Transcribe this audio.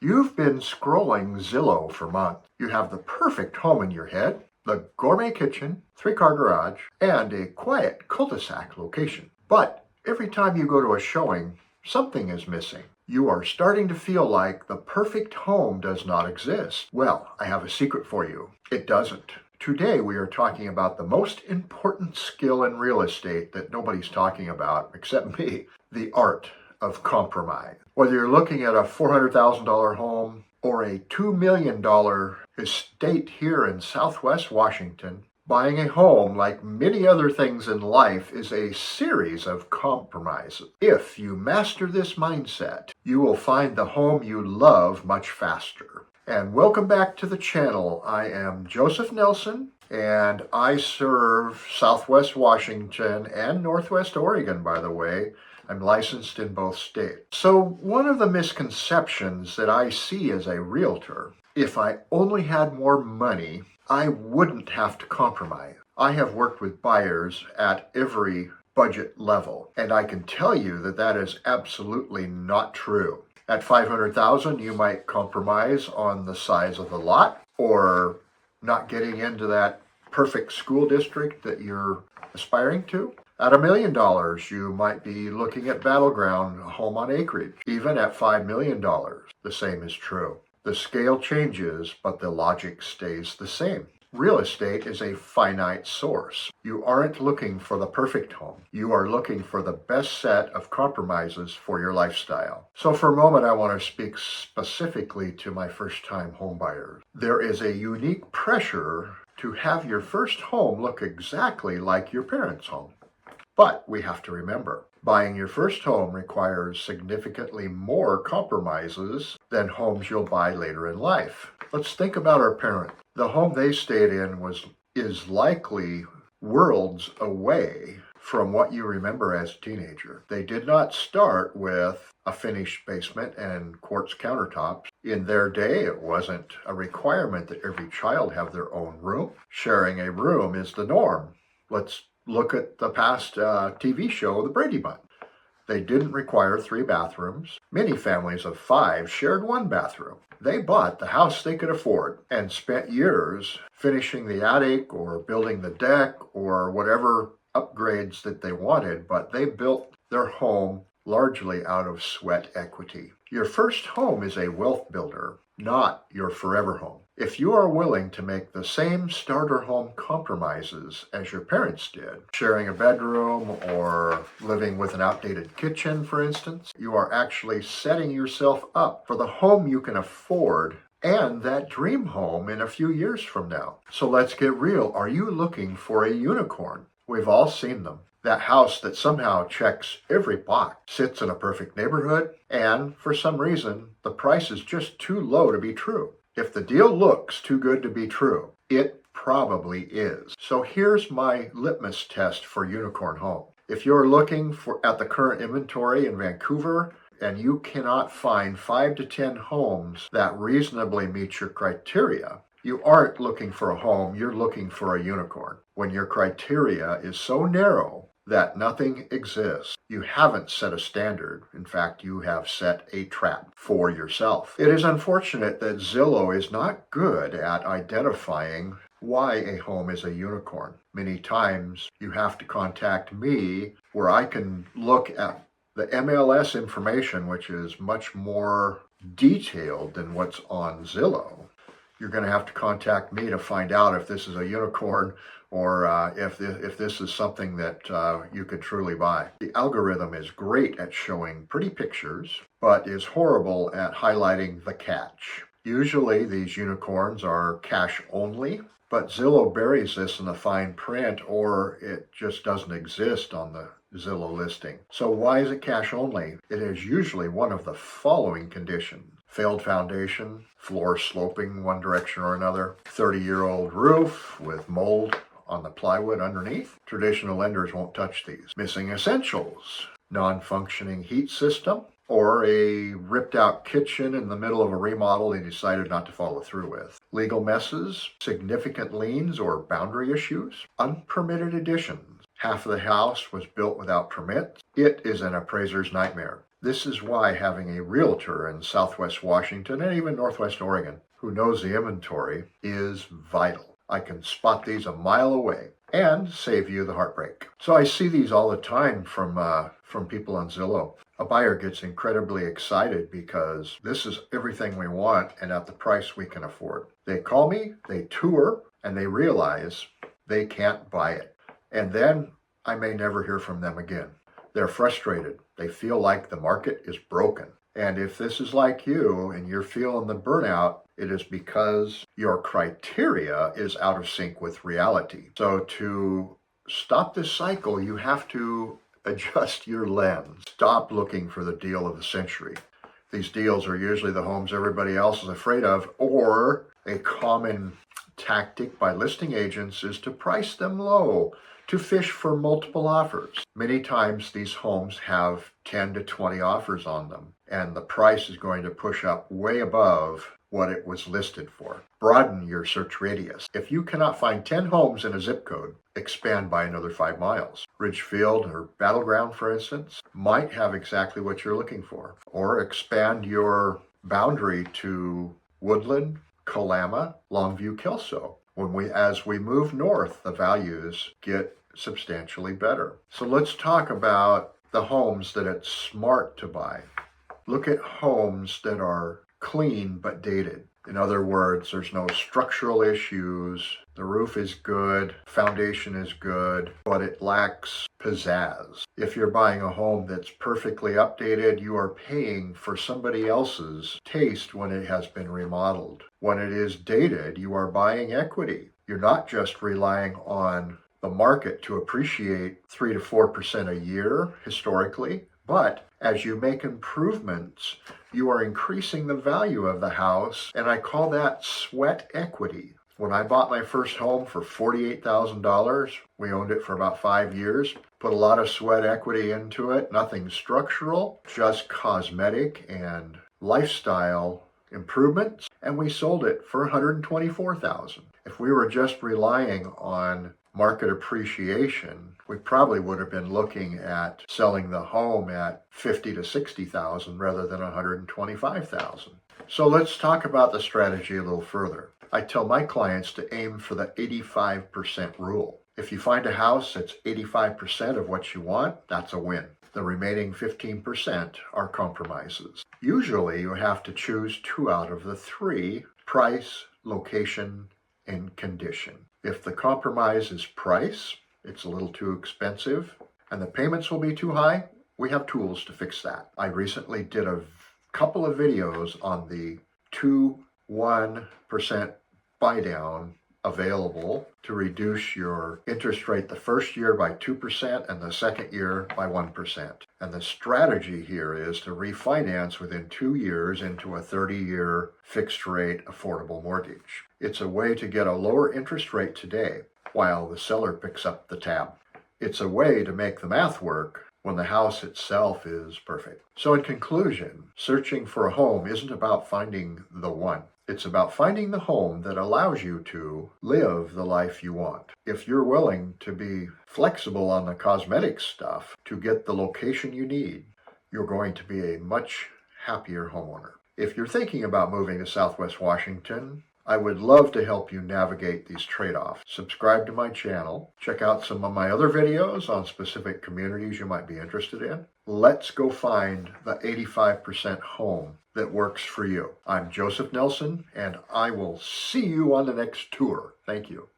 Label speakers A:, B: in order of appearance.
A: You've been scrolling Zillow for months. You have the perfect home in your head, the gourmet kitchen, 3-car garage, and a quiet cul-de-sac location. But every time you go to a showing, something is missing. You are starting to feel like the perfect home does not exist. Well, I have a secret for you. It doesn't. Today we are talking about the most important skill in real estate that nobody's talking about except me, the art of compromise. Whether you're looking at a $400,000 home or a $2 million estate here in Southwest Washington, buying a home, like many other things in life, is a series of compromises. If you master this mindset, you will find the home you love much faster. And welcome back to the channel. I am Joseph Nelson, and I serve Southwest Washington and Northwest Oregon, by the way. I'm licensed in both states. So one of the misconceptions that I see as a realtor, if I only had more money, I wouldn't have to compromise. I have worked with buyers at every budget level, and I can tell you that that is absolutely not true. At $500,000, you might compromise on the size of the lot or not getting into that perfect school district that you're aspiring to. At $1 million, you might be looking at battleground, a home on acreage. Even at $5 million, the same is true. The scale changes, but the logic stays the same. Real estate is a finite source. You aren't looking for the perfect home. You are looking for the best set of compromises for your lifestyle. So for a moment, I want to speak specifically to my first-time home buyers. There is a unique pressure to have your first home look exactly like your parents' home. But we have to remember, buying your first home requires significantly more compromises than homes you'll buy later in life. Let's think about our parents. The home they stayed in is likely worlds away from what you remember as a teenager. They did not start with a finished basement and quartz countertops. In their day, it wasn't a requirement that every child have their own room. Sharing a room is the norm. Let's look at the past TV show, The Brady Bunch. They didn't require 3 bathrooms. Many families of 5 shared 1 bathroom. They bought the house they could afford and spent years finishing the attic or building the deck or whatever upgrades that they wanted, but they built their home largely out of sweat equity. Your first home is a wealth builder, not your forever home. If you are willing to make the same starter home compromises as your parents did, sharing a bedroom or living with an outdated kitchen, for instance, you are actually setting yourself up for the home you can afford and that dream home in a few years from now. So let's get real. Are you looking for a unicorn? We've all seen them. That house that somehow checks every box, sits in a perfect neighborhood, and for some reason, the price is just too low to be true. If the deal looks too good to be true, it probably is. So here's my litmus test for unicorn home. If you're looking at the current inventory in Vancouver and you cannot find 5 to 10 homes that reasonably meet your criteria, you aren't looking for a home, you're looking for a unicorn. When your criteria is so narrow that nothing exists, you haven't set a standard. In fact, you have set a trap for yourself. It is unfortunate that Zillow is not good at identifying why a home is a unicorn. Many times you have to contact me where I can look at the MLS information, which is much more detailed than what's on Zillow. You're going to have to contact me to find out if this is a unicorn or if this is something that you could truly buy. The algorithm is great at showing pretty pictures, but is horrible at highlighting the catch. Usually these unicorns are cash only, but Zillow buries this in the fine print, or it just doesn't exist on the Zillow listing. So why is it cash only? It is usually one of the following conditions: failed foundation, floor sloping one direction or another, 30-year-old roof with mold on the plywood underneath. Traditional lenders won't touch these. Missing essentials, non-functioning heat system, or a ripped out kitchen in the middle of a remodel they decided not to follow through with. Legal messes, significant liens or boundary issues, unpermitted additions. Half of the house was built without permits. It is an appraiser's nightmare. This is why having a realtor in Southwest Washington and even Northwest Oregon who knows the inventory is vital. I can spot these a mile away and save you the heartbreak. So I see these all the time from people on Zillow. A buyer gets incredibly excited because this is everything we want and at the price we can afford. They call me, they tour, and they realize they can't buy it. And then I may never hear from them again. They're frustrated. They feel like the market is broken. And if this is like you and you're feeling the burnout, it is because your criteria is out of sync with reality. So to stop this cycle, you have to adjust your lens. Stop looking for the deal of the century. These deals are usually the homes everybody else is afraid of, or a common tactic by listing agents is to price them low, to fish for multiple offers. Many times these homes have 10 to 20 offers on them, and the price is going to push up way above what it was listed for. Broaden your search radius. If you cannot find 10 homes in a zip code, expand by another 5 miles. Ridgefield or Battleground, for instance, might have exactly what you're looking for. Or expand your boundary to Woodland, Kalama, Longview, Kelso. As we move north, the values get substantially better. So let's talk about the homes that it's smart to buy. Look at homes that are clean but dated. In other words, there's no structural issues, the roof is good, foundation is good, but it lacks pizzazz. If you're buying a home that's perfectly updated, you are paying for somebody else's taste when it has been remodeled. When it is dated, you are buying equity. You're not just relying on the market to appreciate 3 to 4% a year historically, but as you make improvements, you are increasing the value of the house, and I call that sweat equity. When I bought my first home for $48,000, we owned it for about 5 years, put a lot of sweat equity into it, nothing structural, just cosmetic and lifestyle improvements, and we sold it for $124,000. If we were just relying on market appreciation, we probably would have been looking at selling the home at $50,000 to $60,000 rather than $125,000. So let's talk about the strategy a little further. I tell my clients to aim for the 85% rule. If you find a house that's 85% of what you want, that's a win. The remaining 15% are compromises. Usually you have to choose 2 out of the 3: price, location, and condition. If the compromise is price, it's a little too expensive, and the payments will be too high, we have tools to fix that. I recently did a couple of videos on the 2-1% buy down available to reduce your interest rate the first year by 2% and the second year by 1%. And the strategy here is to refinance within 2 years into a 30-year fixed rate affordable mortgage. It's a way to get a lower interest rate today while the seller picks up the tab. It's a way to make the math work when the house itself is perfect. So in conclusion, searching for a home isn't about finding the one. It's about finding the home that allows you to live the life you want. If you're willing to be flexible on the cosmetic stuff to get the location you need, you're going to be a much happier homeowner. If you're thinking about moving to Southwest Washington, I would love to help you navigate these trade-offs. Subscribe to my channel. Check out some of my other videos on specific communities you might be interested in. Let's go find the 85% home that works for you. I'm Joseph Nelson, and I will see you on the next tour. Thank you.